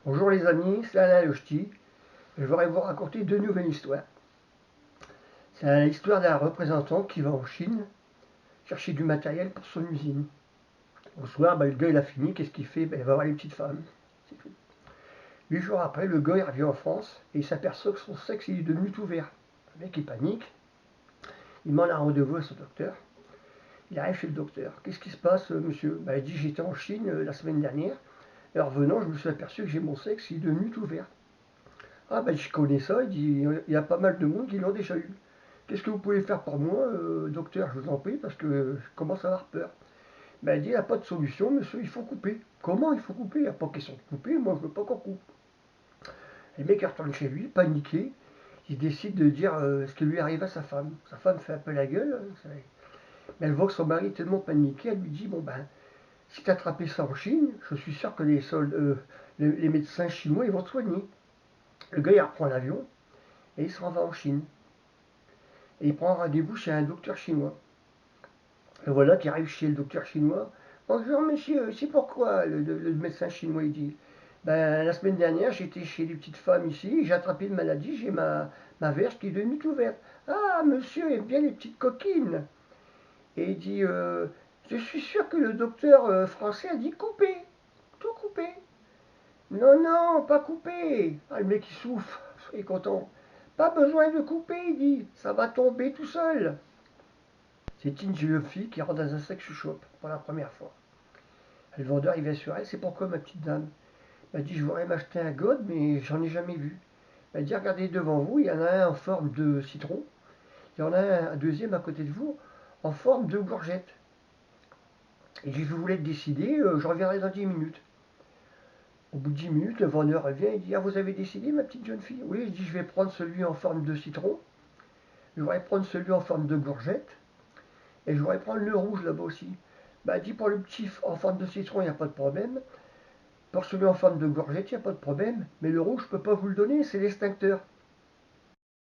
Bonjour les amis, c'est Alain le Ch'ti. Je voudrais vous raconter deux nouvelles histoires. C'est l'histoire d'un représentant qui va en Chine chercher du matériel pour son usine. Au soir, le gars il a fini, qu'est-ce qu'il fait? Il va voir les petites femmes. C'est tout. 8 jours après, le gars il revient en France et il s'aperçoit que son sexe il est devenu tout vert. Le mec il panique, il demande un rendez-vous à son docteur. Il arrive chez le docteur. Qu'est-ce qui se passe, monsieur? Il dit j'étais en Chine la semaine dernière et en revenant, je me suis aperçu que j'ai mon sexe, il est devenu tout vert. Ah je connais ça, il dit, il y a pas mal de monde qui l'ont déjà eu. Qu'est-ce que vous pouvez faire pour moi, docteur, je vous en prie, parce que je commence à avoir peur. Il dit, il n'y a pas de solution, monsieur, il faut couper. Comment il faut couper? Il n'y a pas question de couper, moi je veux pas qu'on coupe. Le mec retourne chez lui, paniqué, il décide de dire ce qui lui arrive à sa femme. Sa femme fait un peu la gueule, mais elle voit que son mari est tellement paniqué, elle lui dit, si tu as attrapé ça en Chine, je suis sûr que les médecins chinois, ils vont te soigner. Le gars, il reprend l'avion, et il s'en va en Chine. Et il prend rendez-vous chez un docteur chinois. Et voilà qu'il arrive chez le docteur chinois. Bonjour monsieur, c'est pourquoi le médecin chinois il dit la semaine dernière j'étais chez les petites femmes ici, j'ai attrapé une maladie, j'ai ma verge qui est devenue tout verte. Ah monsieur aime bien les petites coquines. Et il dit je suis sûr que le docteur français a dit couper, tout couper. Non, non, pas couper. Ah, le mec il souffle, soyez content. Pas besoin de couper, il dit, ça va tomber tout seul. C'est une jeune fille qui rentre dans un sex shop pour la première fois. Le vendeur il vient sur elle, c'est pourquoi ma petite dame? Elle dit je voudrais m'acheter un god mais j'en ai jamais vu. Elle dit regardez devant vous, il y en a un en forme de citron, il y en a un deuxième à côté de vous en forme de courgette. Et je vous laisse décider, je reviendrai dans 10 minutes. Au bout de 10 minutes, le vendeur revient et dit ah vous avez décidé ma petite jeune fille? Oui, je dis je vais prendre celui en forme de citron, je voudrais prendre celui en forme de courgette et je voudrais prendre le rouge là-bas aussi. Elle dit pour le petit en forme de citron, il n'y a pas de problème. Pour celui en forme de gorgette, il n'y a pas de problème. Mais le rouge, je ne peux pas vous le donner, c'est l'extincteur.